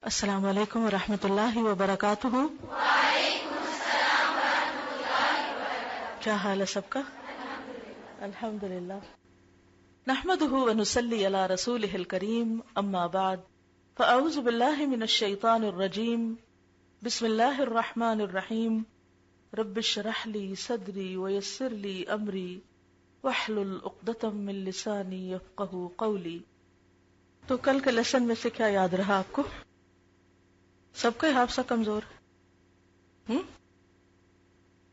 السلام علیکم ورحمۃ اللہ وبرکاتہ۔ وعلیکم السلام ورحمۃ اللہ وبرکاتہ۔ کیا حال ہے سب کا؟ الحمد للہ۔ نحمده ونصلی علی رسولہ الکریم، اما بعد فاعوذ باللہ من الشیطان الرجیم، بسم اللہ الرحمن الرحیم، رب اشرح لی صدری ویسر لی امری واحلل عقدۃ من لسانی یفقہوا قولی۔ تو کل کے لیسن میں سے کیا یاد رہا آپ کو؟ سب کا حافظہ کمزور ہے؟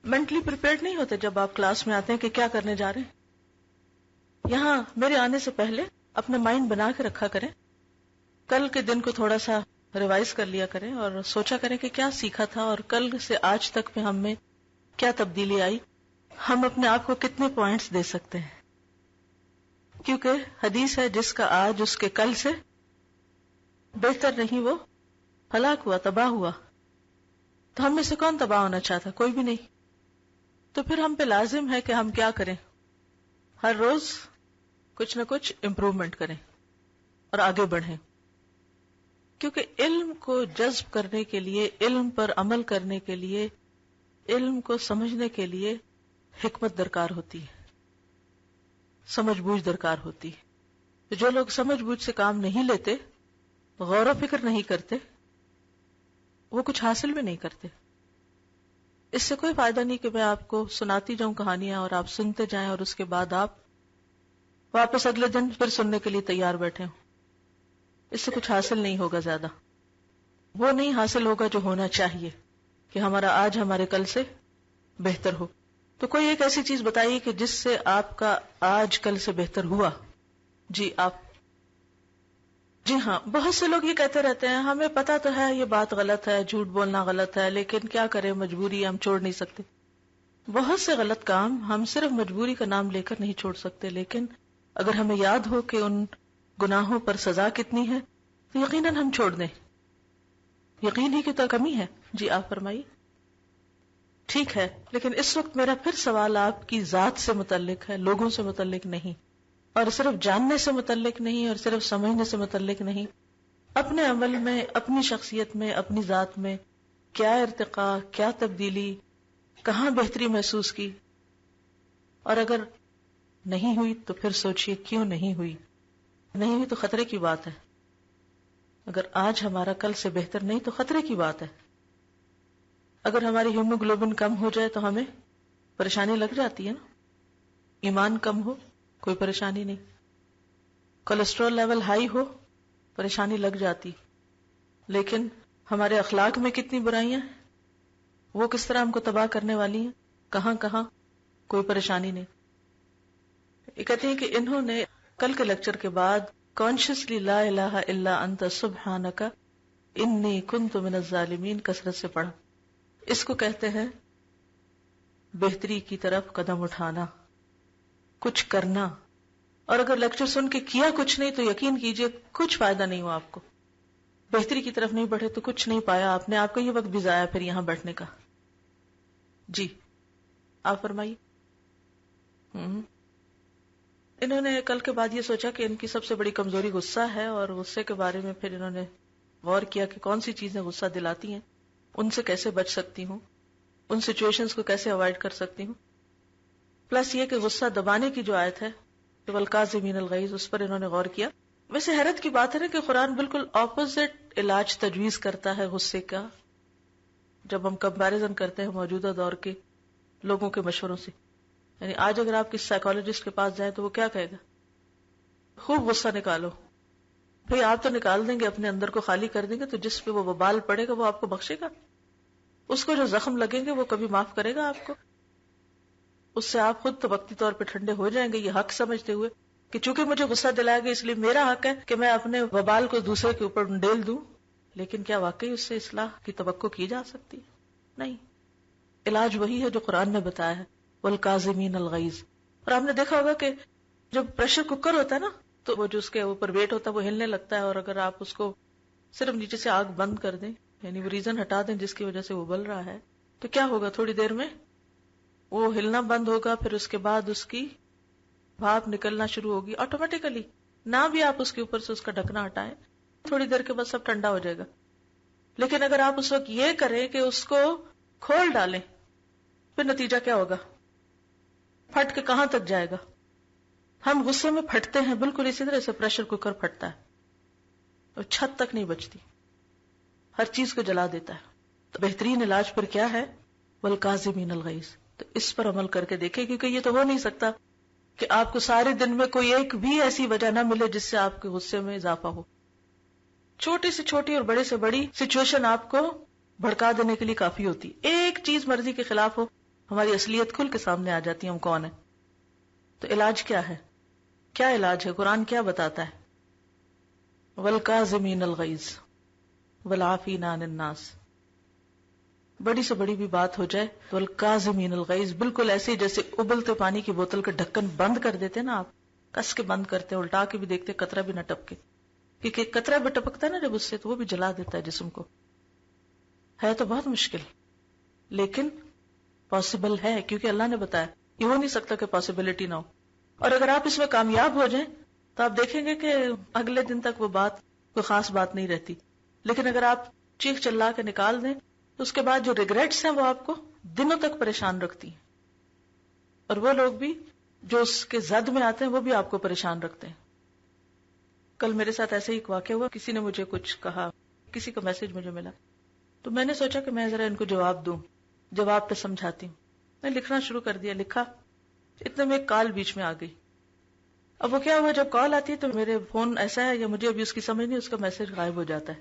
مینٹلی پریپیئرڈ نہیں ہوتے جب آپ کلاس میں آتے ہیں کہ کیا کرنے جا رہے ہیں؟ یہاں میرے آنے سے پہلے اپنا مائنڈ بنا کے رکھا کریں، کل کے دن کو تھوڑا سا ریوائز کر لیا کریں اور سوچا کریں کہ کیا سیکھا تھا اور کل سے آج تک میں ہم میں کیا تبدیلی آئی، ہم اپنے آپ کو کتنے پوائنٹس دے سکتے ہیں۔ کیونکہ حدیث ہے جس کا آج اس کے کل سے بہتر نہیں وہ ہلاک ہوا، تباہ ہوا۔ تو ہم میں سے کون تباہ ہونا چاہتا؟ کوئی بھی نہیں۔ تو پھر ہم پہ لازم ہے کہ ہم کیا کریں؟ ہر روز کچھ نہ کچھ امپروومنٹ کریں اور آگے بڑھیں، کیونکہ علم کو جذب کرنے کے لیے، علم پر عمل کرنے کے لیے، علم کو سمجھنے کے لیے حکمت درکار ہوتی ہے، سمجھ بوجھ درکار ہوتی ہے۔ جو لوگ سمجھ بوجھ سے کام نہیں لیتے، غور و فکر نہیں کرتے، وہ کچھ حاصل بھی نہیں کرتے۔ اس سے کوئی فائدہ نہیں کہ میں آپ کو سناتی جاؤں کہانیاں اور آپ سنتے جائیں اور اس کے بعد آپ واپس اگلے دن پھر سننے کے لیے تیار بیٹھے ہوں۔ اس سے کچھ حاصل نہیں ہوگا، زیادہ وہ نہیں حاصل ہوگا جو ہونا چاہیے کہ ہمارا آج ہمارے کل سے بہتر ہو۔ تو کوئی ایک ایسی چیز بتائیے کہ جس سے آپ کا آج کل سے بہتر ہوا۔ جی آپ؟ جی ہاں، بہت سے لوگ یہ کہتے رہتے ہیں ہمیں پتا تو ہے یہ بات غلط ہے، جھوٹ بولنا غلط ہے، لیکن کیا کریں، مجبوری ہے، ہم چھوڑ نہیں سکتے۔ بہت سے غلط کام ہم صرف مجبوری کا نام لے کر نہیں چھوڑ سکتے، لیکن اگر ہمیں یاد ہو کہ ان گناہوں پر سزا کتنی ہے تو یقیناً ہم چھوڑ دیں۔ یقین ہی کی تو کمی ہے۔ جی آپ فرمائیے۔ ٹھیک ہے، لیکن اس وقت میرا پھر سوال آپ کی ذات سے متعلق ہے، لوگوں سے متعلق نہیں، اور صرف جاننے سے متعلق نہیں، اور صرف سمجھنے سے متعلق نہیں۔ اپنے عمل میں، اپنی شخصیت میں، اپنی ذات میں کیا ارتقاء، کیا تبدیلی، کہاں بہتری محسوس کی، اور اگر نہیں ہوئی تو پھر سوچئے کیوں نہیں ہوئی۔ نہیں ہوئی تو خطرے کی بات ہے۔ اگر آج ہمارا کل سے بہتر نہیں تو خطرے کی بات ہے۔ اگر ہماری ہیموگلوبن کم ہو جائے تو ہمیں پریشانی لگ جاتی ہے نا۔ ایمان کم ہو کوئی پریشانی نہیں، کولیسٹرول لیول ہائی ہو پریشانی لگ جاتی، لیکن ہمارے اخلاق میں کتنی برائیاں ہیں، وہ کس طرح ہم کو تباہ کرنے والی ہیں، کہاں کہاں کوئی پریشانی نہیں۔ یہ کہتے ہیں کہ انہوں نے کل کے لیکچر کے بعد کانشیسلی لا الہ الا انت سبحانک انی کنت من الظالمین کثرت سے پڑھا۔ اس کو کہتے ہیں بہتری کی طرف قدم اٹھانا، کچھ کرنا۔ اور اگر لیکچر سن کے کیا کچھ نہیں تو یقین کیجئے کچھ فائدہ نہیں ہوا آپ کو، بہتری کی طرف نہیں بڑھے تو کچھ نہیں پایا آپ نے، آپ کا یہ وقت بھی ضائع پھر یہاں بیٹھنے کا۔ جی آپ فرمائیے۔ انہوں نے کل کے بعد یہ سوچا کہ ان کی سب سے بڑی کمزوری غصہ ہے، اور غصے کے بارے میں پھر انہوں نے غور کیا کہ کون سی چیزیں غصہ دلاتی ہیں، ان سے کیسے بچ سکتی ہوں، ان سچویشنز کو کیسے اوائڈ کر سکتی ہوں۔ پلس یہ کہ غصہ دبانے کی جو آیت ہے والکاظمین الغیظ، اس پر انہوں نے غور کیا۔ ویسے حیرت کی بات ہے نا کہ قرآن بالکل اپوزٹ علاج تجویز کرتا ہے غصے کا، جب ہم کمپیریزن کرتے ہیں موجودہ دور کے لوگوں کے مشوروں سے۔ یعنی آج اگر آپ کسی سائیکالوجسٹ کے پاس جائیں تو وہ کیا کہے گا؟ خوب غصہ نکالو۔ بھئی آپ تو نکال دیں گے، اپنے اندر کو خالی کر دیں گے، تو جس پہ وہ وبال پڑے گا وہ آپ کو بخشے گا؟ اس کو جو زخم لگیں گے وہ کبھی معاف کرے گا آپ کو؟ اس سے آپ خود تو وقتی طور پہ ٹھنڈے ہو جائیں گے، یہ حق سمجھتے ہوئے کہ چونکہ مجھے غصہ دلایا گیا اس لیے میرا حق ہے کہ میں اپنے وبال کو دوسرے کے اوپر ڈھیل دوں۔ لیکن کیا واقعی اس سے اصلاح کی توقع کی جا سکتی؟ نہیں۔ علاج وہی ہے جو قرآن نے بتایا ہے، والکاظمین الغیظ۔ اور آپ نے دیکھا ہوگا کہ جب پریشر کوکر ہوتا ہے نا تو وہ جو اس کے اوپر ویٹ ہوتا ہے وہ ہلنے لگتا ہے، اور اگر آپ اس کو صرف نیچے سے آگ بند کر دیں، یعنی وہ ریزن ہٹا دیں جس کی وجہ سے وہ ابل رہا ہے، تو کیا ہوگا؟ تھوڑی دیر میں وہ ہلنا بند ہوگا، پھر اس کے بعد اس کی بھاپ نکلنا شروع ہوگی آٹومیٹیکلی، نہ بھی آپ اس کے اوپر سے اس کا ڈھکنا ہٹائیں، تھوڑی دیر کے بعد سب ٹھنڈا ہو جائے گا۔ لیکن اگر آپ اس وقت یہ کریں کہ اس کو کھول ڈالیں، پھر نتیجہ کیا ہوگا؟ پھٹ کے کہاں تک جائے گا؟ ہم غصے میں پھٹتے ہیں بالکل اسی طرح سے پریشر کوکر پھٹتا ہے اور چھت تک نہیں بچتی، ہر چیز کو جلا دیتا ہے. تو بہترین علاج پر کیا ہے؟ والکاظمین الغیظ. تو اس پر عمل کر کے دیکھیں، کیونکہ یہ تو ہو نہیں سکتا کہ آپ کو سارے دن میں کوئی ایک بھی ایسی وجہ نہ ملے جس سے آپ کے غصے میں اضافہ ہو. چھوٹی سے چھوٹی اور بڑے سے بڑی سچویشن آپ کو بھڑکا دینے کے لیے کافی ہوتی. ایک چیز مرضی کے خلاف ہو، ہماری اصلیت کھل کے سامنے آ جاتی ہے ہم کون ہیں. تو علاج کیا ہے؟ کیا علاج ہے؟ قرآن کیا بتاتا ہے؟ والکاظمین الغیظ والعافین عن الناس. بڑی سے بڑی بھی بات ہو جائے تو والکاظمین الغیظ، بالکل ایسے جیسے ابلتے پانی کی بوتل کا ڈھکن بند کر دیتے نا، آپ کس کے بند کرتے، الٹا کے بھی دیکھتے قطرہ بھی نہ ٹپکے، کیونکہ قطرہ بھی ٹپکتا ہے نا جب اس سے، تو وہ بھی جلا دیتا ہے جسم کو. ہے تو بہت مشکل، لیکن پاسبل ہے، کیونکہ اللہ نے بتایا. یہ ہو نہیں سکتا کہ پاسبلٹی نہ ہو. اور اگر آپ اس میں کامیاب ہو جائیں تو آپ دیکھیں گے کہ اگلے دن تک وہ بات کوئی خاص بات نہیں رہتی. لیکن اگر آپ چیخ چلا کے نکال دیں تو اس کے بعد جو ریگریٹس ہیں وہ آپ کو دنوں تک پریشان رکھتی ہیں، اور وہ لوگ بھی جو اس کے زد میں آتے ہیں وہ بھی آپ کو پریشان رکھتے ہیں. کل میرے ساتھ ایسے ہی ایک واقعہ ہوا، کسی نے مجھے کچھ کہا، کسی کا میسج مجھے ملا، تو میں نے سوچا کہ میں ذرا ان کو جواب دوں، جواب پہ سمجھاتی ہوں. میں لکھنا شروع کر دیا، لکھا، اتنے میں ایک کال بیچ میں آ گئی. اب وہ کیا ہوا، جب کال آتی ہے تو میرے فون ایسا ہے یا مجھے ابھی اس کی سمجھ نہیں، اس کا میسج غائب ہو جاتا ہے.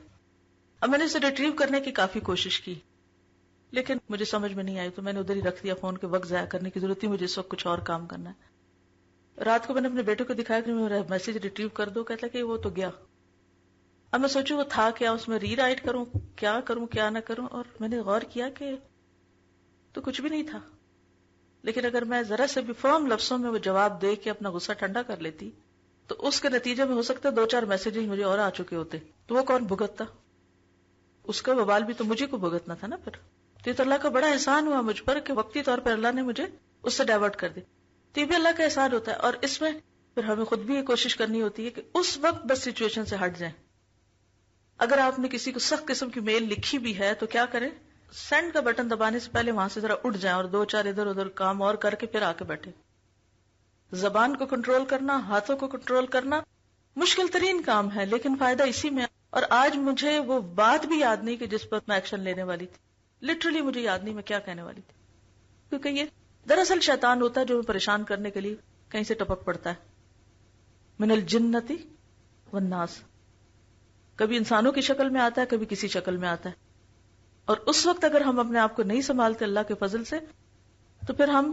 اب میں نے اسے ریٹریو کرنے کی کافی کوشش کی لیکن مجھے سمجھ میں نہیں آئی، تو میں نے ادھر ہی رکھ دیا. فون کے وقت ضائع کرنے کی ضرورت تھی، مجھے اس وقت کچھ اور کام کرنا ہے. رات کو میں نے اپنے بیٹے کو دکھایا کہ میرا میسج ریٹریو کر دو، کہتا کہ وہ تو گیا. اب میں سوچوں وہ تھا کیا، اس میں ری رائٹ کروں کیا نہ کروں، اور میں نے غور کیا کہ تو کچھ بھی نہیں تھا. لیکن اگر میں ذرا سے بھی فرم لفظوں میں وہ جواب دے کے اپنا غصہ ٹھنڈا کر لیتی تو اس کے نتیجے میں ہو سکتا ہے 2-4 میسجز مجھے اور آ چکے ہوتے، تو وہ کون بھگتتا؟ اس کا وبال بھی تو مجھے کو بھگتنا تھا نا. پھر تو یہ تو اللہ کا بڑا احسان ہوا مجھ پر کہ وقتی طور پر اللہ نے مجھے اس سے ڈائیورٹ کر دی. تو یہ بھی اللہ کا احسان ہوتا ہے. اور اس میں پھر ہمیں خود بھی یہ کوشش کرنی ہوتی ہے کہ اس وقت بس سچویشن سے ہٹ جائیں. اگر آپ نے کسی کو سخت قسم کی میل لکھی بھی ہے تو کیا کریں، سینڈ کا بٹن دبانے سے پہلے وہاں سے ذرا اٹھ جائیں اور 2-4 ادھر ادھر کام اور کر کے پھر آ کے بیٹھے. زبان کو کنٹرول کرنا، ہاتھوں کو کنٹرول کرنا مشکل ترین کام ہے، لیکن فائدہ اسی میں. اور آج مجھے وہ بات بھی یاد نہیں کہ جس پر میں ایکشن لینے والی تھی. لٹرلی مجھے یاد نہیں میں کیا کہنے والی تھی، کیونکہ یہ دراصل شیطان ہوتا ہے جو پریشان کرنے کے لیے کہیں سے ٹپک پڑتا ہے. من الجنتی والناس، کبھی انسانوں کی شکل میں آتا ہے، کبھی کسی شکل میں آتا ہے. اور اس وقت اگر ہم اپنے آپ کو نہیں سنبھالتے اللہ کے فضل سے تو پھر ہم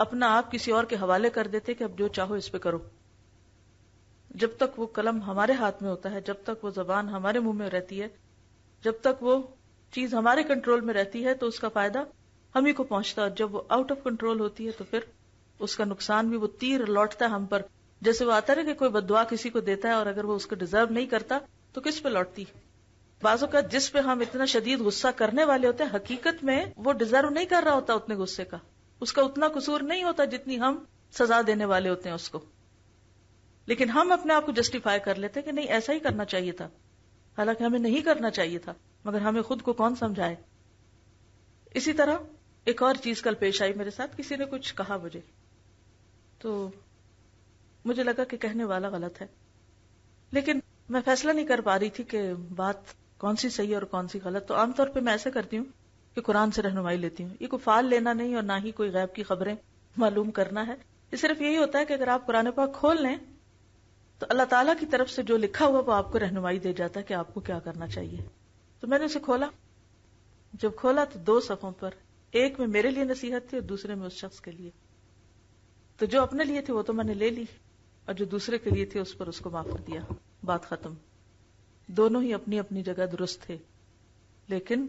اپنا آپ کسی اور کے حوالے کر دیتے کہ اب جو چاہو اس پہ کرو. جب تک وہ قلم ہمارے ہاتھ میں ہوتا ہے، جب تک وہ زبان ہمارے منہ میں رہتی ہے، جب تک وہ چیز ہمارے کنٹرول میں رہتی ہے تو اس کا فائدہ ہم ہی کو پہنچتا ہے. اور جب وہ آؤٹ آف کنٹرول ہوتی ہے تو پھر اس کا نقصان بھی، وہ تیر لوٹتا ہے ہم پر. جیسے وہ آتا ہے کہ کوئی بددعا کسی کو دیتا ہے اور اگر وہ اس کو ڈیزرو نہیں کرتا تو کس پہ لوٹتی. بعض اوقات جس پہ ہم اتنا شدید غصہ کرنے والے ہوتے ہیں حقیقت میں وہ ڈیزرو نہیں کر رہا ہوتا اتنے غصے کا، اس کا اتنا قصور نہیں ہوتا جتنی ہم سزا دینے والے ہوتے ہیں اس کو. لیکن ہم اپنے آپ کو جسٹیفائی کر لیتے ہیں کہ نہیں ایسا ہی کرنا چاہیے تھا، حالانکہ ہمیں نہیں کرنا چاہیے تھا، مگر ہمیں خود کو کون سمجھائے. اسی طرح ایک اور چیز کل پیش آئی میرے ساتھ. کسی نے کچھ کہا مجھے تو مجھے لگا کہ کہنے والا غلط ہے، لیکن میں فیصلہ نہیں کر پا رہی تھی کہ بات کون سی صحیح اور کون سی غلط. تو عام طور پہ میں ایسے کرتی ہوں کہ قرآن سے رہنمائی لیتی ہوں. یہ کوئی فال لینا نہیں اور نہ ہی کوئی غیب کی خبریں معلوم کرنا ہے. یہ صرف یہی ہوتا ہے کہ اگر آپ قرآن پاک کھول لیں تو اللہ تعالیٰ کی طرف سے جو لکھا ہوا وہ آپ کو رہنمائی دے جاتا ہے کہ آپ کو کیا کرنا چاہیے. تو میں نے اسے کھولا. جب کھولا تو 2 صفحوں پر ایک میں میرے لیے نصیحت تھی اور دوسرے میں اس شخص کے لیے. تو جو اپنے لیے تھے وہ تو میں نے لے لی اور جو دوسرے کے لیے تھے اس پر اس کو معاف کر دیا. بات ختم. دونوں ہی اپنی اپنی جگہ درست تھے، لیکن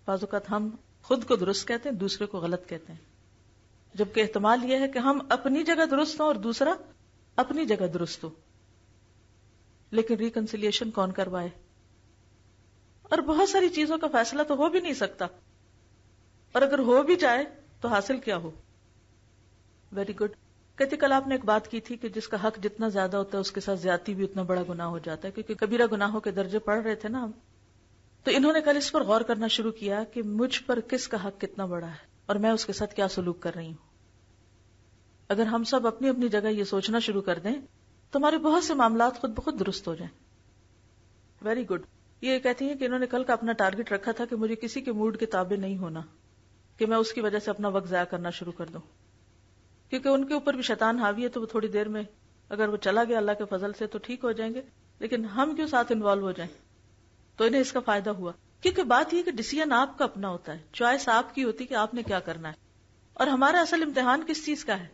بعض اوقات ہم خود کو درست کہتے ہیں، دوسرے کو غلط کہتے ہیں، جبکہ احتمال یہ ہے کہ ہم اپنی جگہ درست ہوں اور دوسرا اپنی جگہ درست ہو. لیکن ریکنسیلیشن کون کروائے؟ اور بہت ساری چیزوں کا فیصلہ تو ہو بھی نہیں سکتا، اور اگر ہو بھی جائے تو حاصل کیا ہو. Very good. کہتے کل آپ نے ایک بات کی تھی کہ جس کا حق جتنا زیادہ ہوتا ہے اس کے ساتھ زیادتی بھی اتنا بڑا گناہ ہو جاتا ہے، کیونکہ کبیرہ گناہوں کے درجے پڑھ رہے تھے نا ہم. تو انہوں نے کل اس پر غور کرنا شروع کیا کہ مجھ پر کس کا حق کتنا بڑا ہے اور میں اس کے ساتھ کیا سلوک کر رہی ہوں. اگر ہم سب اپنی اپنی جگہ یہ سوچنا شروع کر دیں تو ہمارے بہت سے معاملات خود بخود درست ہو جائیں. Very good. یہ کہتی ہیں کہ انہوں نے کل کا اپنا ٹارگٹ رکھا تھا کہ مجھے کسی کے موڈ کے تابع نہیں ہونا کہ میں اس کی وجہ سے اپنا وقت ضائع کرنا شروع کر دوں، کیونکہ ان کے اوپر بھی شیطان حاوی ہے. تو وہ تھوڑی دیر میں اگر وہ چلا گیا اللہ کے فضل سے تو ٹھیک ہو جائیں گے، لیکن ہم کیوں ساتھ انوالو ہو جائیں؟ تو انہیں اس کا فائدہ ہوا، کیونکہ بات یہ کہ ڈیسیژن آپ کا اپنا ہوتا ہے، چوائس آپ کی ہوتی کہ آپ نے کیا کرنا ہے. اور ہمارا اصل امتحان کس چیز کا ہے؟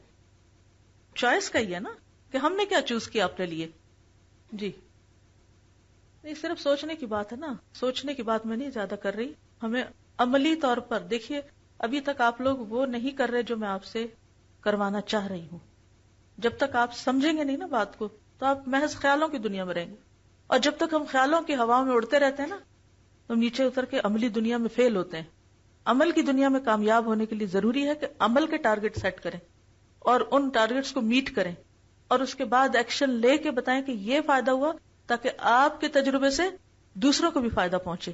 چوائس کا ہی ہے نا، کہ ہم نے کیا چوز کیا اپنے لیے. جی نہیں، صرف سوچنے کی بات ہے نا، سوچنے کی بات میں نہیں زیادہ کر رہی. ہمیں عملی طور پر دیکھیے، ابھی تک آپ لوگ وہ نہیں کر رہے جو میں آپ سے کروانا چاہ رہی ہوں. جب تک آپ سمجھیں گے نہیں نا بات کو تو آپ محض خیالوں کی دنیا میں رہیں گے، اور جب تک ہم خیالوں کی ہوا میں اڑتے رہتے ہیں نا تو نیچے اتر کے عملی دنیا میں فیل ہوتے ہیں. عمل کی دنیا میں کامیاب ہونے کے لیے ضروری ہے کہ عمل کے ٹارگٹ سیٹ کریں اور ان ٹارگٹس کو میٹ کریں، اور اس کے بعد ایکشن لے کے بتائیں کہ یہ فائدہ ہوا، تاکہ آپ کے تجربے سے دوسروں کو بھی فائدہ پہنچے.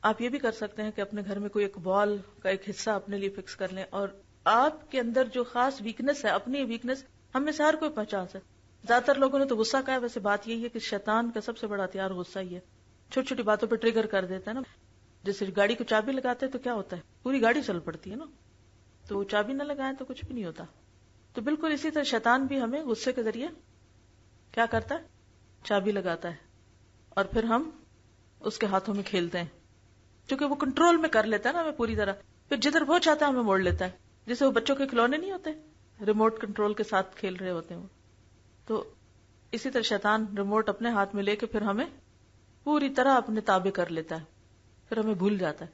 آپ یہ بھی کر سکتے ہیں کہ اپنے گھر میں کوئی ایک وال کا ایک حصہ اپنے لیے فکس کر لیں، اور آپ کے اندر جو خاص ویکنس ہے، اپنی ویکنس ہم میں سے ہر کوئی پہچان سکتا. زیادہ تر لوگوں نے تو غصہ کہا ہے، ویسے بات یہی ہے کہ شیطان کا سب سے بڑا ہتھیار غصہ ہی ہے. چھوٹی چھوٹی باتوں پہ ٹریگر کر دیتا ہے نا. جیسے گاڑی کو چابی لگاتے ہیں تو کیا ہوتا ہے؟ پوری گاڑی چل پڑتی ہے نا. تو چابی نہ لگائیں تو کچھ بھی نہیں ہوتا. تو بالکل اسی طرح شیطان بھی ہمیں غصے کے ذریعے کیا کرتا ہے؟ چابی لگاتا ہے، اور پھر ہم اس کے ہاتھوں میں کھیلتے ہیں، کیونکہ وہ کنٹرول میں کر لیتا ہے نا ہمیں پوری طرح. پھر جدھر وہ چاہتا ہے ہمیں موڑ لیتا ہے. جیسے وہ بچوں کے کھلونے نہیں ہوتے، ریموٹ کنٹرول کے ساتھ کھیل رہے ہوتے ہیں وہ. تو اسی طرح شیطان ریموٹ اپنے ہاتھ میں لے کے پھر ہمیں پوری طرح اپنے تابع کر لیتا ہے، پھر ہمیں بھول جاتا ہے.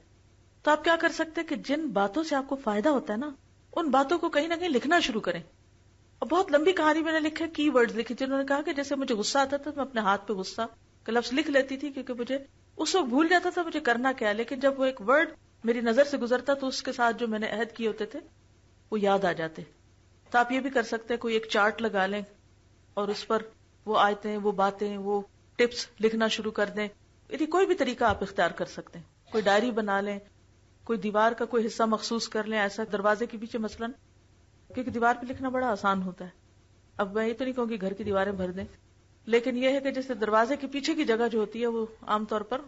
تو آپ کیا کر سکتے ہیں کہ جن باتوں سے آپ کو فائدہ ہوتا ہے نا، ان باتوں کو کہیں نہ کہیں لکھنا شروع کریں. اور بہت لمبی کہانی میں نے لکھے، کی ورڈز لکھی تھی. انہوں نے کہا کہ جیسے مجھے غصہ آتا تھا تو میں اپنے ہاتھ پہ غصہ کا لفظ لکھ لیتی تھی، کیونکہ مجھے اس وقت بھول جاتا تھا مجھے کرنا کیا، لیکن جب وہ ایک ورڈ میری نظر سے گزرتا تو اس کے ساتھ جو میں نے عہد کیے ہوتے تھے وہ یاد آ جاتے. تو آپ یہ بھی کر سکتے ہیں، کوئی ایک چارٹ لگا لیں اور اس پر وہ آیتیں، وہ باتیں، وہ ٹپس لکھنا شروع کر دیں. یعنی کوئی بھی طریقہ آپ اختیار کر سکتے ہیں. کوئی ڈائری بنا لیں، کوئی دیوار کا کوئی حصہ مخصوص کر لیں، ایسا دروازے کے پیچھے مثلاً، کیونکہ دیوار پہ لکھنا بڑا آسان ہوتا ہے. اب میں یہ تو نہیں کہوں کہ گھر کی دیواریں بھر دیں، لیکن یہ ہے کہ جیسے دروازے کے پیچھے کی جگہ جو ہوتی ہے وہ عام طور پر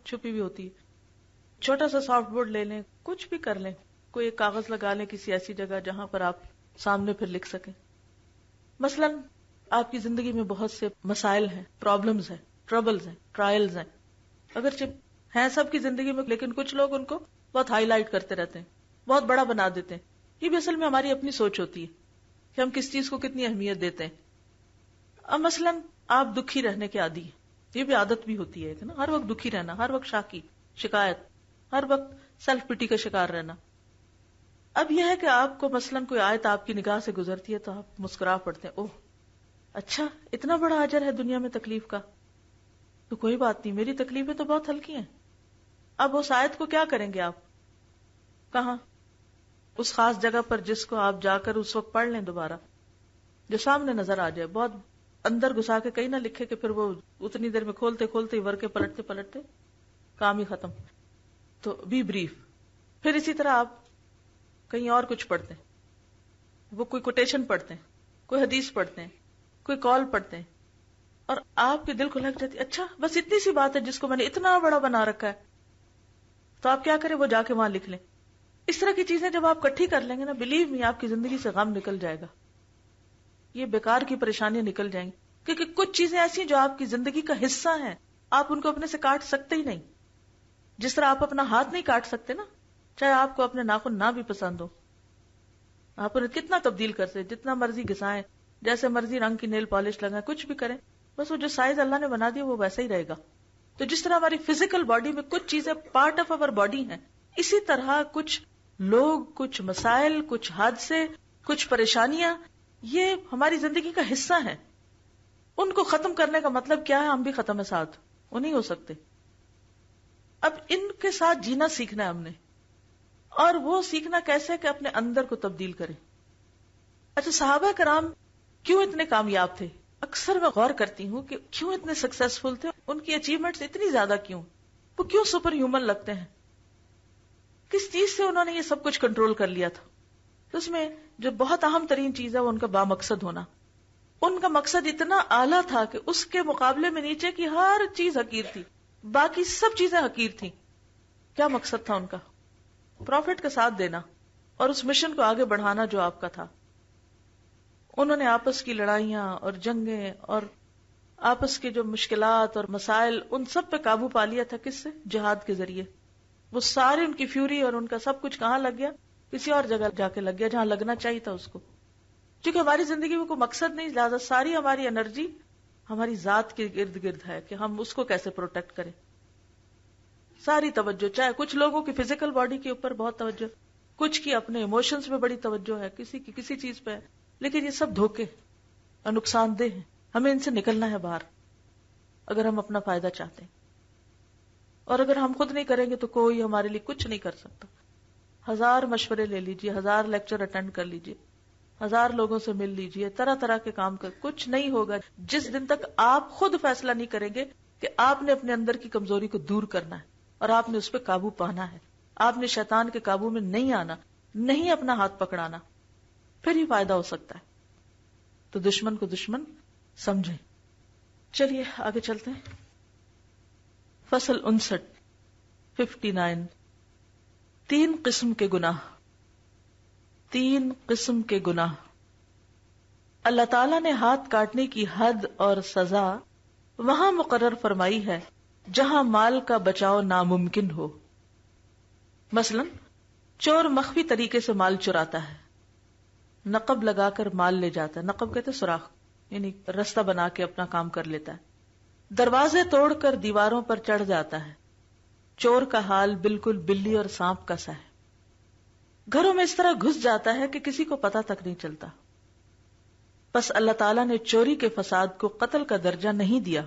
چھپی ہوئی ہوتی ہے. چھوٹا سا سافٹ بورڈ لے لیں، کچھ بھی کر لیں، کوئی ایک کاغذ لگا لیں کسی ایسی جگہ جہاں پر آپ سامنے پھر لکھ سکیں. مثلاً آپ کی زندگی میں بہت سے مسائل ہیں، پرابلمز ہیں، ٹربلز ہیں، ٹرائلز ہیں، اگرچہ ہیں سب کی زندگی میں، لیکن کچھ لوگ ان کو بہت ہائی لائٹ کرتے رہتے ہیں، بہت بڑا بنا دیتے ہیں. یہ بھی اصل میں ہماری اپنی سوچ ہوتی ہے کہ ہم کس چیز کو کتنی اہمیت دیتے ہیں. اب مثلاً آپ دکھی رہنے کے عادی ہیں، یہ بھی عادت بھی ہوتی ہے نا، ہر وقت دکھی رہنا، ہر وقت شاکی، شکایت، ہر وقت سیلف پٹی کا شکار رہنا. اب یہ ہے کہ آپ کو مثلاً کوئی آیت آپ کی نگاہ سے گزرتی ہے تو آپ مسکرا پڑتے ہیں، اوہ اچھا اتنا بڑا اجر ہے دنیا میں تکلیف کا، تو کوئی بات نہیں، میری تکلیفیں تو بہت ہلکی ہیں. اب اس آیت کو کیا کریں گے آپ؟ کہاں؟ اس خاص جگہ پر جس کو آپ جا کر اس وقت پڑھ لیں دوبارہ، جو سامنے نظر آ جائے. بہت اندر گھسا کے کہیں نہ لکھے کہ پھر وہ اتنی دیر میں کھولتے کھولتے ورقے پلٹتے پلٹتے کام ہی ختم. تو بی بریف. پھر اسی طرح آپ کہیں اور کچھ پڑھتے ہیں، وہ کوئی کوٹیشن پڑھتے ہیں، کوئی حدیث پڑھتے ہیں، کوئی کال پڑھتے ہیں، اور آپ کے دل کو لگ جاتی اچھا بس اتنی سی بات ہے جس کو میں نے اتنا بڑا بنا رکھا ہے. تو آپ کیا کریں؟ وہ جا کے وہاں لکھ لیں. اس طرح کی چیزیں جب آپ کٹھی کر لیں گے نا، بلیو می، آپ کی زندگی سے غم نکل جائے گا، یہ بیکار کی پریشانیاں نکل جائیں گی. کیونکہ کچھ چیزیں ایسی جو آپ کی زندگی کا حصہ ہیں، آپ ان کو اپنے سے کاٹ سکتے ہی نہیں. جس طرح آپ اپنا ہاتھ نہیں کاٹ سکتے نا، چاہے آپ کو اپنے ناخن نہ بھی پسند ہو، آپ انہیں کتنا تبدیل کر سکتے، جتنا مرضی گھسائیں، جیسے مرضی رنگ کی نیل پالش لگائیں، کچھ بھی کریں، بس وہ جو سائز اللہ نے بنا دیا وہ ویسا ہی رہے گا. تو جس طرح ہماری فزیکل باڈی میں کچھ چیزیں پارٹ آف اوور باڈی ہیں، اسی طرح کچھ لوگ، کچھ مسائل، کچھ حادثے، کچھ پریشانیاں، یہ ہماری زندگی کا حصہ ہیں. ان کو ختم کرنے کا مطلب کیا ہے؟ ہم بھی ختم ہے ساتھ، وہ نہیں ہو سکتے. اب ان کے ساتھ جینا سیکھنا ہے ہم نے، اور وہ سیکھنا کیسے کہ اپنے اندر کو تبدیل کریں. اچھا صحابہ کرام کیوں اتنے کامیاب تھے؟ اکثر میں غور کرتی ہوں کہ کیوں اتنے سکسیسفل تھے، ان کی اچیومنٹس اتنی زیادہ کیوں، وہ کیوں سپر ہیومن لگتے ہیں، کس چیز سے انہوں نے یہ سب کچھ کنٹرول کر لیا تھا؟ تو اس میں جو بہت اہم ترین چیز ہے وہ ان کا بامقصد ہونا. ان کا مقصد اتنا اعلیٰ تھا کہ اس کے مقابلے میں نیچے کی ہر چیز حقیر تھی، باقی سب چیزیں حقیر تھیں. کیا مقصد تھا ان کا؟ پروفٹ کا ساتھ دینا اور اس مشن کو آگے بڑھانا جو آپ کا تھا. انہوں نے آپس کی لڑائیاں اور جنگیں اور آپس کے جو مشکلات اور مسائل، ان سب پہ قابو پا لیا تھا. کس سے؟ جہاد کے ذریعے. وہ سارے ان کی فیوری اور ان کا سب کچھ کہاں لگ گیا؟ کسی اور جگہ جا کے لگ گیا جہاں لگنا چاہیے تھا اس کو. کیونکہ ہماری زندگی میں کوئی مقصد نہیں، لہٰذا ساری ہماری انرجی ہماری ذات کے ارد گرد ہے کہ ہم اس کو کیسے پروٹیکٹ کریں. ساری توجہ، چاہے کچھ لوگوں کی فزیکل باڈی کے اوپر بہت توجہ، کچھ کی اپنے ایموشنز میں بڑی توجہ ہے، کسی کی کسی چیز پہ ہے، لیکن یہ سب دھوکے اور نقصان دہ ہیں. ہمیں ان سے نکلنا ہے باہر اگر ہم اپنا فائدہ چاہتے ہیں. اور اگر ہم خود نہیں کریں گے تو کوئی ہمارے لیے کچھ نہیں کر سکتا. 1000 مشورے لے لیجئے، 1000 لیکچر اٹینڈ کر لیجئے، 1000 لوگوں سے مل لیجئے، طرح طرح کے کام کر، کچھ نہیں ہوگا جس دن تک آپ خود فیصلہ نہیں کریں گے کہ آپ نے اپنے اندر کی کمزوری کو دور کرنا ہے اور آپ نے اس پہ قابو پانا ہے. آپ نے شیطان کے قابو میں نہیں آنا، نہیں اپنا ہاتھ پکڑانا، پھر ہی فائدہ ہو سکتا ہے. تو دشمن کو دشمن سمجھیں. چلیے آگے چلتے ہیں. فصل 59 3 قسم کے گناہ. 3 قسم کے گناہ. اللہ تعالیٰ نے ہاتھ کاٹنے کی حد اور سزا وہاں مقرر فرمائی ہے جہاں مال کا بچاؤ ناممکن ہو. مثلا چور مخفی طریقے سے مال چراتا ہے، نقب لگا کر مال لے جاتا ہے. نقب کہتے سوراخ، یعنی رستہ بنا کے اپنا کام کر لیتا ہے. دروازے توڑ کر دیواروں پر چڑھ جاتا ہے. چور کا حال بالکل بلی اور سانپ کا سا ہے. گھروں میں اس طرح گھس جاتا ہے کہ کسی کو پتہ تک نہیں چلتا. بس اللہ تعالیٰ نے چوری کے فساد کو قتل کا درجہ نہیں دیا.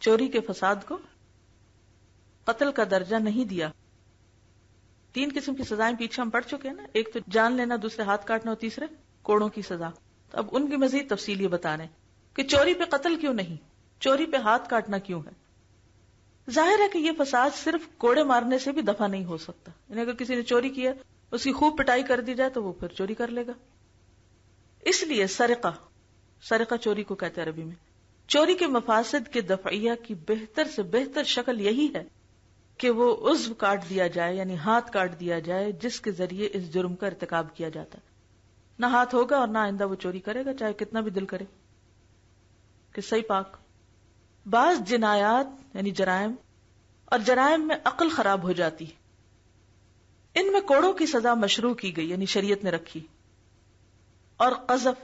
چوری کے فساد کو قتل کا درجہ نہیں دیا. 3 قسم کی سزائیں پیچھے ہم پڑھ چکے ہیں نا. ایک تو جان لینا، دوسرے ہاتھ کاٹنا اور تیسرے کوڑوں کی سزا. تو اب ان کی مزید تفصیل یہ بتا رہے ہیں کہ چوری پہ قتل کیوں نہیں، چوری پہ ہاتھ کاٹنا کیوں ہے. ظاہر ہے کہ یہ فساد صرف کوڑے مارنے سے بھی دفع نہیں ہو سکتا. یعنی اگر کسی نے چوری کیا، اس کی خوب پٹائی کر دی جائے تو وہ پھر چوری کر لے گا. اس لیے سرقہ چوری کو کہتے ہیں عربی میں. چوری کے مفاسد کے دفعیہ کی بہتر سے بہتر شکل یہی ہے کہ وہ عضو کاٹ دیا جائے، یعنی ہاتھ کاٹ دیا جائے جس کے ذریعے اس جرم کا ارتکاب کیا جاتا ہے. نہ ہاتھ ہوگا اور نہ آئندہ وہ چوری کرے گا، چاہے کتنا بھی دل کرے. کہ صحیح پاک. بعض جنایات یعنی جرائم، اور جرائم میں عقل خراب ہو جاتی. ان میں کوڑوں کی سزا مشروع کی گئی، یعنی شریعت نے رکھی. اور قذف،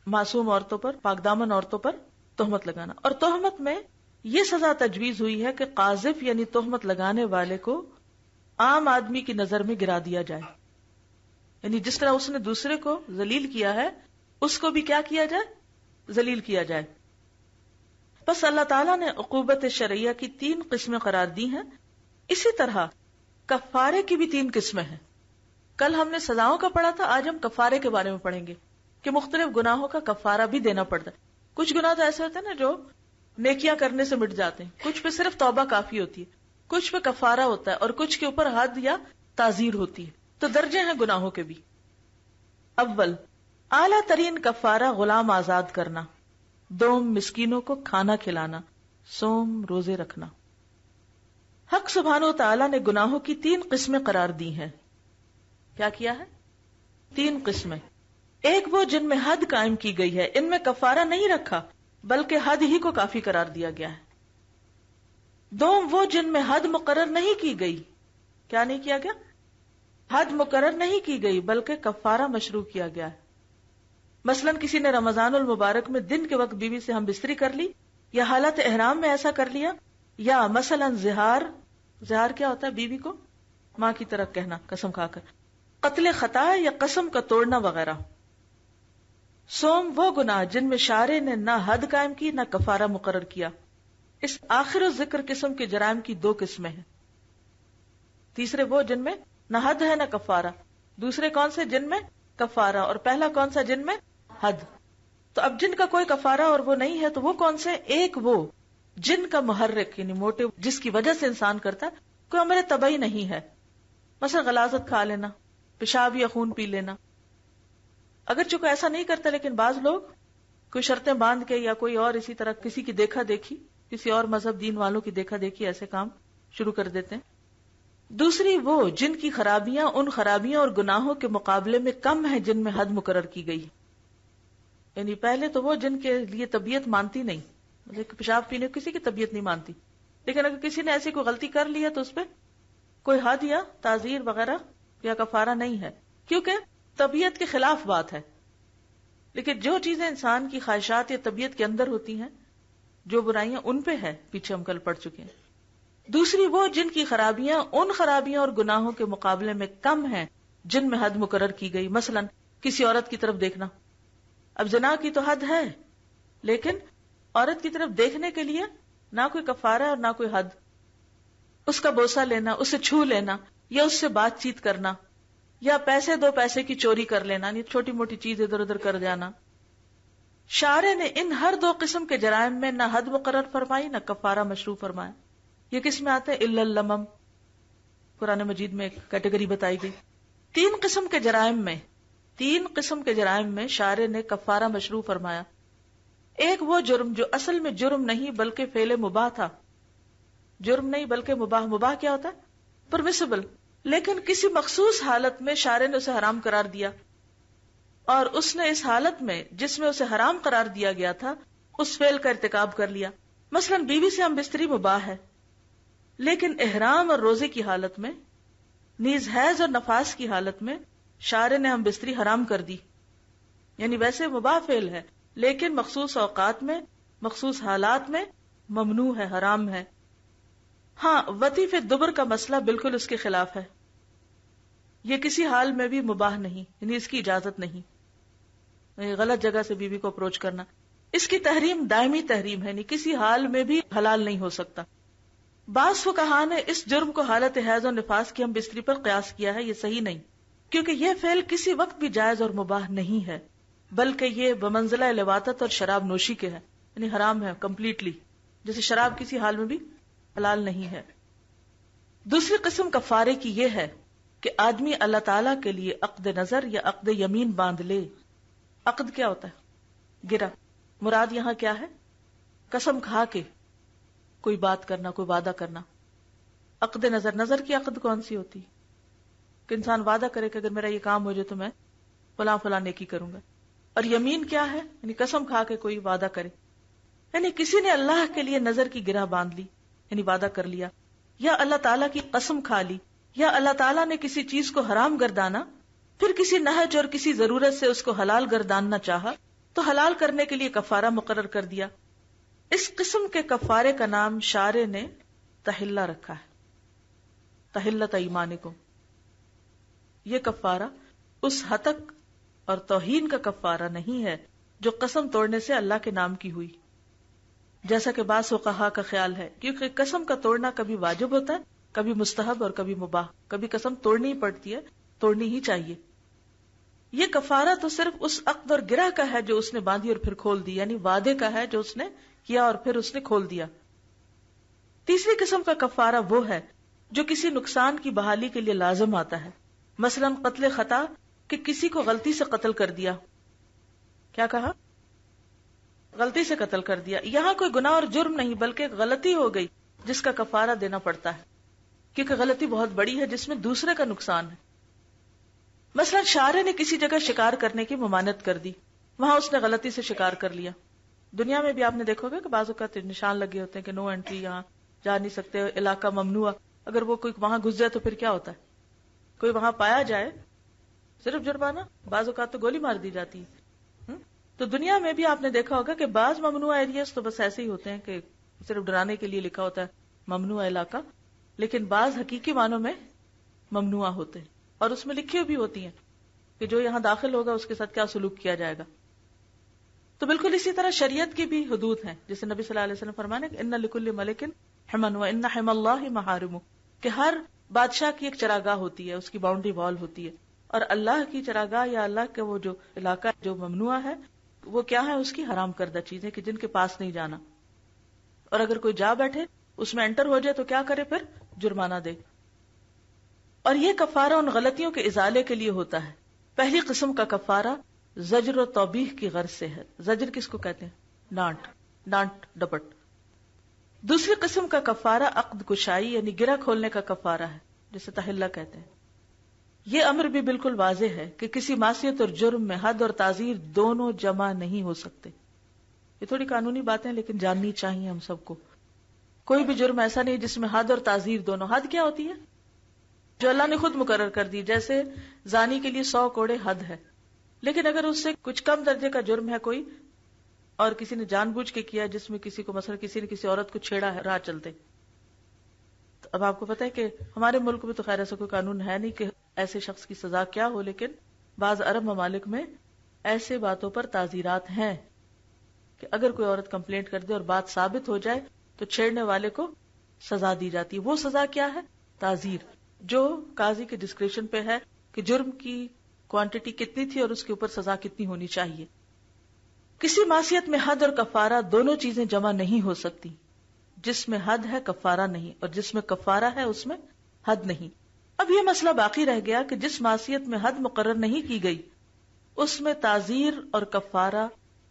معصوم عورتوں پر، پاک دامن عورتوں پر تہمت لگانا. اور تہمت میں یہ سزا تجویز ہوئی ہے کہ قاذف یعنی تہمت لگانے والے کو عام آدمی کی نظر میں گرا دیا جائے. یعنی جس طرح اس نے دوسرے کو ذلیل کیا ہے، اس کو بھی کیا کیا جائے؟ ذلیل کیا جائے. بس اللہ تعالیٰ نے عقوبت شرعیہ کی 3 قسمیں قرار دی ہیں. اسی طرح کفارے کی بھی 3 قسمیں ہیں. کل ہم نے سزاؤں کا پڑھا تھا، آج ہم کفارے کے بارے میں پڑھیں گے کہ مختلف گناہوں کا کفارہ بھی دینا پڑتا ہے. کچھ گناہ تو ایسے ہوتے ہیں نا جو نیکیاں کرنے سے مٹ جاتے ہیں، کچھ پہ صرف توبہ کافی ہوتی ہے، کچھ پہ کفارہ ہوتا ہے، اور کچھ کے اوپر حد یا تعزیر ہوتی ہے. تو درجے ہیں گناہوں کے بھی. اول، اعلیٰ ترین کفارہ غلام آزاد کرنا. دوم، مسکینوں کو کھانا کھلانا. سوم، روزے رکھنا. حق سبحانہ و تعالیٰ نے گناہوں کی 3 قسمیں قرار دی ہیں. کیا کیا ہے؟ 3 قسمیں. ایک وہ جن میں حد قائم کی گئی ہے، ان میں کفارہ نہیں رکھا بلکہ حد ہی کو کافی قرار دیا گیا ہے. دوم، وہ جن میں حد مقرر نہیں کی گئی. کیا نہیں کیا گیا؟ حد مقرر نہیں کی گئی بلکہ کفارہ مشروع کیا گیا ہے. مثلا کسی نے رمضان المبارک میں دن کے وقت بیوی سے ہم بستری کر لی، یا حالت احرام میں ایسا کر لیا، یا مثلا زہار کیا ہوتا ہے؟ بیوی کو ماں کی طرح کہنا قسم کھا کر، قتل خطا یا قسم کا توڑنا وغیرہ. سوم، وہ گناہ جن میں شارع نے نہ حد قائم کی نہ کفارہ مقرر کیا. اس آخر و ذکر قسم کے جرائم کی 2 قسمیں ہیں. تیسرے وہ جن میں نہ حد ہے نہ کفارہ. دوسرے کون سے؟ جن میں کفارہ. اور پہلا کون سا؟ جن میں حد. تو اب جن کا کوئی کفارہ اور وہ نہیں ہے تو وہ کون سے؟ ایک وہ جن کا محرک یعنی موٹو جس کی وجہ سے انسان کرتا ہے کوئی امر طبعی نہیں ہے، مثلا غلاظت کھا لینا، پیشاب یا خون پی لینا. اگر چونکہ ایسا نہیں کرتا لیکن بعض لوگ کوئی شرطیں باندھ کے یا کوئی اور اسی طرح کسی کی دیکھا دیکھی، کسی اور مذہب دین والوں کی دیکھا دیکھی ایسے کام شروع کر دیتے ہیں. دوسری وہ جن کی خرابیاں ان خرابیاں اور گناہوں کے مقابلے میں کم ہیں جن میں حد مقرر کی گئی. یعنی پہلے تو وہ جن کے لیے طبیعت مانتی نہیں، مطلب پیشاب پینے کسی کی طبیعت نہیں مانتی، لیکن اگر کسی نے ایسی کوئی غلطی کر لی ہے تو اس پہ کوئی حد یا تعزیر وغیرہ یا کفارہ نہیں ہے، کیونکہ طبیعت کے خلاف بات ہے. لیکن جو چیزیں انسان کی خواہشات یا طبیعت کے اندر ہوتی ہیں، جو برائیاں ان پہ ہے، پیچھے ہم کل پڑھ چکے ہیں. دوسری وہ جن کی خرابیاں ان خرابیاں اور گناہوں کے مقابلے میں کم ہیں جن میں حد مقرر کی گئی. مثلا کسی عورت کی طرف دیکھنا، اب زنا کی تو حد ہے لیکن عورت کی طرف دیکھنے کے لیے نہ کوئی کفارہ اور نہ کوئی حد. اس کا بوسہ لینا، اسے چھو لینا یا اس سے بات چیت کرنا یا پیسے دو پیسے کی چوری کر لینا، یعنی چھوٹی موٹی چیز ادھر ادھر کر جانا. شارع نے ان ہر دو قسم کے جرائم میں نہ حد مقرر فرمائی نہ کفارہ مشروع فرمایا. یہ کس میں آتے ہیں؟ الا اللمم، قرآن مجید میں ایک کیٹیگری بتائی گئی. تین قسم کے جرائم میں شارع نے کفارہ مشروع فرمایا. ایک وہ جرم جو اصل میں جرم نہیں بلکہ فعل مباح تھا. جرم نہیں بلکہ مباح. مباح کیا ہوتا ہے؟ پرمیسیبل، لیکن کسی مخصوص حالت میں شارع نے اسے حرام قرار دیا، اور اس نے اس حالت میں جس میں اسے حرام قرار دیا گیا تھا اس فعل کا ارتکاب کر لیا. مثلا بیوی سے ہم بستری مباح ہے، لیکن احرام اور روزے کی حالت میں، نیز حیض اور نفاس کی حالت میں شارع نے ہم بستری حرام کر دی. یعنی ویسے مباح فعل ہے لیکن مخصوص اوقات میں مخصوص حالات میں ممنوع ہے، حرام ہے. ہاں، وطیف دبر کا مسئلہ بالکل اس کے خلاف ہے. یہ کسی حال میں بھی مباح نہیں، یعنی اس کی اجازت نہیں. غلط جگہ سے بیوی کو اپروچ کرنا، اس کی تحریم دائمی تحریم ہے، یعنی کسی حال میں بھی حلال نہیں ہو سکتا. بعض فقہاء نے اس جرم کو حالت حیض اور نفاس کی ہم بستری پر قیاس کیا ہے. یہ صحیح نہیں، کیونکہ یہ فعل کسی وقت بھی جائز اور مباح نہیں ہے، بلکہ یہ بمنزلہ لواطت اور شراب نوشی کے ہے، یعنی حرام ہے کمپلیٹلی، جیسے شراب کسی حال میں بھی حلال نہیں ہے. دوسری قسم کفارے کی یہ ہے کہ آدمی اللہ تعالیٰ کے لیے عقد نظر یا عقد یمین باندھ لے. عقد کیا ہوتا ہے؟ گرہ. مراد یہاں کیا ہے؟ قسم کھا کے کوئی بات کرنا، کوئی وعدہ کرنا. عقد نظر، نظر کی عقد کون سی ہوتی؟ کہ انسان وعدہ کرے کہ اگر میرا یہ کام ہو جائے تو میں فلاں فلاں نیکی کروں گا. اور یمین کیا ہے؟ یعنی قسم کھا کے کوئی وعدہ کرے. یعنی کسی نے اللہ کے لیے نظر کی گرہ باندھ لی، یعنی وعدہ کر لیا، یا اللہ تعالیٰ کی قسم کھا لی، یا اللہ تعالیٰ نے کسی چیز کو حرام گردانا پھر کسی نہج اور کسی ضرورت سے اس کو حلال گرداننا چاہا تو حلال کرنے کے لیے کفارہ مقرر کر دیا. اس قسم کے کفارے کا نام شارع نے تحلہ رکھا ہے، تحلۃ ایمانکم. یہ کفارہ اس ہتک اور توہین کا کفارہ نہیں ہے جو قسم توڑنے سے اللہ کے نام کی ہوئی، جیسا کہ بعض فقہاء کا خیال ہے، کیونکہ قسم کا توڑنا کبھی واجب ہوتا ہے، کبھی مستحب اور کبھی مباح. کبھی قسم توڑنی ہی پڑتی ہے، توڑنی ہی چاہیے. یہ کفارہ تو صرف اس عقد اور گرہ کا ہے جو اس نے باندھی اور پھر کھول دی، یعنی وعدے کا ہے جو اس نے کیا اور پھر اس نے کھول دیا. تیسری قسم کا کفارہ وہ ہے جو کسی نقصان کی بحالی کے لیے لازم آتا ہے. مثلا قتل خطا، کہ کسی کو غلطی سے قتل کر دیا. کیا کہا؟ غلطی سے قتل کر دیا. یہاں کوئی گناہ اور جرم نہیں بلکہ غلطی ہو گئی جس کا کفارہ دینا پڑتا ہے، کیونکہ غلطی بہت بڑی ہے جس میں دوسرے کا نقصان ہے. مثلا شارع نے کسی جگہ شکار کرنے کی ممانعت کر دی، وہاں اس نے غلطی سے شکار کر لیا. دنیا میں بھی آپ نے دیکھو گے کہ بعض اوقات نشان لگے ہوتے ہیں کہ نو انٹری، یہاں جا نہیں سکتے، علاقہ ممنوع. اگر وہ کوئی وہاں گھس جائے تو پھر کیا ہوتا ہے؟ کوئی وہاں پایا جائے صرف جرمانہ، بعض اوقات تو گولی مار دی جاتی ہے. تو دنیا میں بھی آپ نے دیکھا ہوگا کہ بعض ممنوع ایریاز تو بس ایسے ہی ہوتے ہیں کہ صرف ڈرانے کے لیے لکھا ہوتا ہے ممنوع علاقہ، لیکن بعض حقیقی معنوں میں ممنوع ہوتے ہیں اور اس میں لکھی بھی ہوتی ہیں کہ جو یہاں داخل ہوگا اس کے ساتھ کیا سلوک کیا جائے گا. تو بالکل اسی طرح شریعت کی بھی حدود ہیں، جیسے نبی صلی اللہ علیہ وسلم فرمانے کہ ان لکل ملک حما وان حما اللہ محارم، کہ ہر بادشاہ کی ایک چراگاہ ہوتی ہے، اس کی باؤنڈری وال ہوتی ہے، اور اللہ کی چراگاہ یا اللہ کا وہ جو علاقہ جو ممنوع ہے وہ کیا ہے؟ اس کی حرام کردہ چیزیں کہ جن کے پاس نہیں جانا. اور اگر کوئی جا بیٹھے اس میں انٹر ہو جائے تو کیا کرے؟ پھر جرمانہ دے. اور یہ کفارہ ان غلطیوں کے ازالے کے لیے ہوتا ہے. پہلی قسم کا کفارہ زجر و توبیخ کی غرض سے ہے. زجر کس کو کہتے ہیں؟ ڈانٹ ڈپٹ. دوسری قسم کا کفارہ عقد کشائی یعنی گرہ کھولنے کا کفارہ ہے، جسے تحلہ کہتے ہیں. یہ امر بھی بالکل واضح ہے کہ کسی معصیت اور جرم میں حد اور تعزیر دونوں جمع نہیں ہو سکتے. یہ تھوڑی قانونی باتیں لیکن جاننی چاہیے ہم سب کو. کوئی بھی جرم ایسا نہیں جس میں حد اور تعزیر دونوں. حد کیا ہوتی ہے؟ جو اللہ نے خود مقرر کر دی. جیسے زانی کے لیے 100 کوڑے حد ہے، لیکن اگر اس سے کچھ کم درجے کا جرم ہے کوئی اور کسی نے جان بوجھ کے کیا، جس میں کسی کو مثلا کسی نے کسی عورت کو چھیڑا ہے راہ چلتے، تو اب آپ کو پتہ ہے کہ ہمارے ملک میں تو خیر ایسا کوئی قانون ہے نہیں کہ ایسے شخص کی سزا کیا ہو، لیکن بعض عرب ممالک میں ایسے باتوں پر تعزیرات ہیں کہ اگر کوئی عورت کمپلینٹ کر دے اور بات ثابت ہو جائے تو چھیڑنے والے کو سزا دی جاتی ہے. وہ سزا کیا ہے؟ تعزیر، جو قاضی کے ڈسکریشن پہ ہے کہ جرم کی کوانٹٹی کتنی تھی اور اس کے اوپر سزا کتنی ہونی چاہیے. کسی معصیت میں حد اور کفارہ دونوں چیزیں جمع نہیں ہو سکتی. جس میں حد ہے کفارہ نہیں، اور جس میں کفارہ ہے اس میں حد نہیں. اب یہ مسئلہ باقی رہ گیا کہ جس معصیت میں حد مقرر نہیں کی گئی اس میں تعزیر اور کفارہ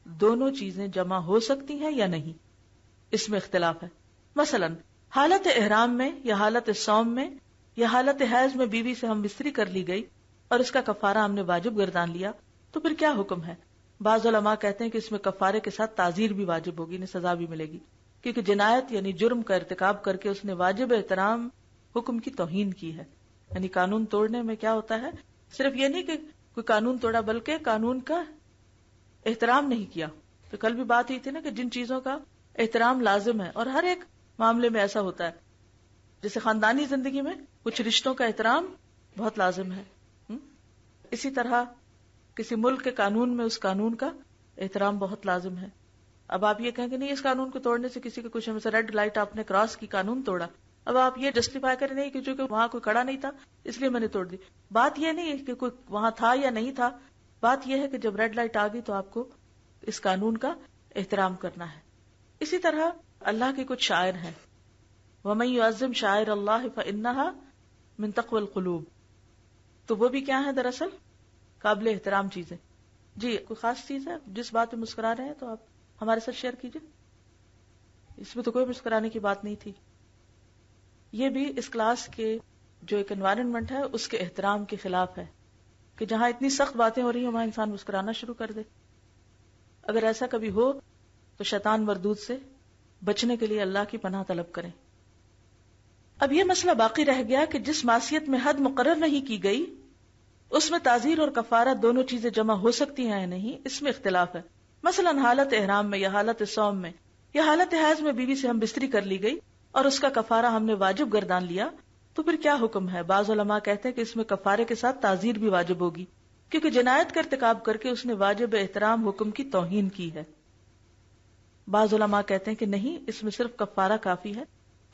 دونوں چیزیں جمع ہو سکتی ہیں یا نہیں. اس میں اختلاف ہے. مثلا حالت احرام میں یا حالت صوم میں یا حالت حیض میں بیوی سے ہم بستری کر لی گئی اور اس کا کفارہ ہم نے واجب گردان لیا تو پھر کیا حکم ہے؟ بعض علماء کہتے ہیں کہ اس میں کفارے کے ساتھ تعزیر بھی واجب ہوگی، انہیں سزا بھی ملے گی، کیونکہ جنایت یعنی جرم کا ارتکاب کر کے اس نے واجب احترام حکم کی توہین کی ہے. یعنی قانون توڑنے میں کیا ہوتا ہے؟ صرف یہ نہیں کہ کوئی قانون توڑا بلکہ قانون کا احترام نہیں کیا. تو کل بھی بات ہوئی تھی نا کہ جن چیزوں کا احترام لازم ہے، اور ہر ایک معاملے میں ایسا ہوتا ہے، جیسے خاندانی زندگی میں کچھ رشتوں کا احترام بہت لازم ہے، اسی طرح کسی ملک کے قانون میں اس قانون کا احترام بہت لازم ہے. اب آپ یہ کہیں کہ نہیں اس قانون کو توڑنے سے کسی کے کچھ ہے، مثلا ریڈ لائٹ آپ نے کراس کی، قانون توڑا، اب آپ یہ جسٹیفائی کریں نہیں کہ چونکہ وہاں کوئی کھڑا نہیں تھا اس لیے میں نے توڑ دی. بات یہ نہیں ہے کہ کوئی وہاں تھا یا نہیں تھا، بات یہ ہے کہ جب ریڈ لائٹ آ گئی تو آپ کو اس قانون کا احترام کرنا ہے. اسی طرح اللہ کے کچھ شاعر ہیں، وَمَن يُعَظِّمْ شَعَائِرَ اللَّهِ فَإِنَّهَا مِن تَقْوَى الْقُلُوبِ، تو وہ بھی کیا ہے؟ دراصل قابل احترام چیزیں. جی کوئی خاص چیز ہے جس بات پہ مسکرا رہے ہیں تو آپ ہمارے ساتھ شیئر کیجئے. اس میں تو کوئی مسکرانے کی بات نہیں تھی. یہ بھی اس کلاس کے جو ایک انوائرنمنٹ ہے اس کے احترام کے خلاف ہے کہ جہاں اتنی سخت باتیں ہو رہی ہیں وہاں انسان مسکرانا شروع کر دے. اگر ایسا کبھی ہو تو شیطان مردود سے بچنے کے لیے اللہ کی پناہ طلب کریں. اب یہ مسئلہ باقی رہ گیا کہ جس معصیت میں حد مقرر نہیں کی گئی اس میں تعزیر اور کفارہ دونوں چیزیں جمع ہو سکتی ہیں یا نہیں، اس میں اختلاف ہے. مثلا حالت احرام میں یا حالت صوم میں یا حالت حیض میں بیوی سے ہم بستری کر لی گئی اور اس کا کفارہ ہم نے واجب گردان لیا تو پھر کیا حکم ہے؟ بعض علماء کہتے ہیں کہ اس میں کفارے کے ساتھ تعزیر بھی واجب ہوگی، کیونکہ جنایت کا ارتکاب کر کے اس نے واجب احترام حکم کی توہین کی ہے. بعض علماء کہتے ہیں کہ نہیں، اس میں صرف کفارہ کافی ہے،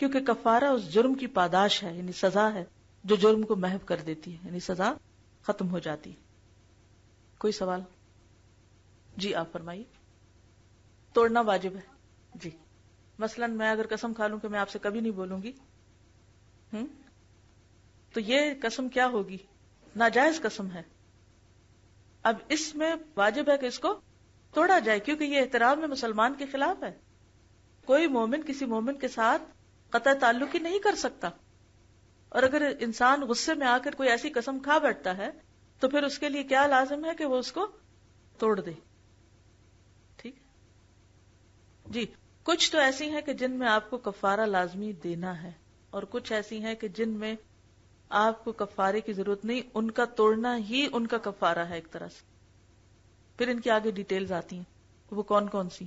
کیونکہ کفارہ اس جرم کی پاداش ہے، یعنی سزا ہے جو جرم کو محو کر دیتی ہے، یعنی سزا ختم ہو جاتی. کوئی سوال؟ جی آپ فرمائیے. توڑنا واجب ہے. جی مثلا میں اگر قسم کھا لوں کہ میں آپ سے کبھی نہیں بولوں گی، تو یہ قسم کیا ہوگی؟ ناجائز قسم ہے. اب اس میں واجب ہے کہ اس کو توڑا جائے، کیونکہ یہ احترام میں مسلمان کے خلاف ہے. کوئی مومن کسی مومن کے ساتھ قطع تعلق ہی نہیں کر سکتا. اور اگر انسان غصے میں آ کر کوئی ایسی قسم کھا بیٹھتا ہے تو پھر اس کے لیے کیا لازم ہے کہ وہ اس کو توڑ دے. ٹھیک جی. کچھ تو ایسی ہیں کہ جن میں آپ کو کفارہ لازمی دینا ہے، اور کچھ ایسی ہیں کہ جن میں آپ کو کفارے کی ضرورت نہیں، ان کا توڑنا ہی ان کا کفارہ ہے ایک طرح سے. پھر ان کی آگے ڈیٹیلز آتی ہیں. وہ کون کون سی؟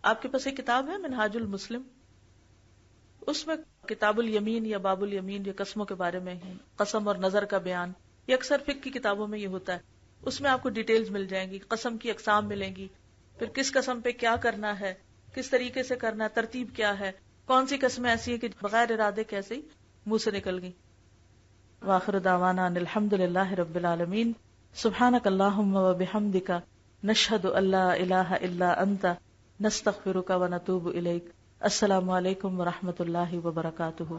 آپ کے پاس ایک کتاب ہے منہاج المسلم، اس میں کتاب الیمین یا باب الیمین یا قسموں کے بارے میں ہے، قسم اور نظر کا بیان. یہ اکثر فقہ کی کتابوں میں یہ ہوتا ہے. اس میں آپ کو ڈیٹیلز مل جائیں گی، قسم کی اقسام ملیں گی، پھر کس قسم پہ کیا کرنا ہے، کس طریقے سے کرنا ہے، ترتیب کیا ہے، کون سی قسمیں ایسی ہیں کہ بغیر ارادے کیسے ہی منہ سے نکل گئی. وآخر دعوانا ان الحمد للہ رب العالمین. سبحانک اللہم و بحمدک نشهد ان لا الہ الا انت نستغفرک ونتوب الیک. السلام علیکم ورحمۃ اللہ وبرکاتہ.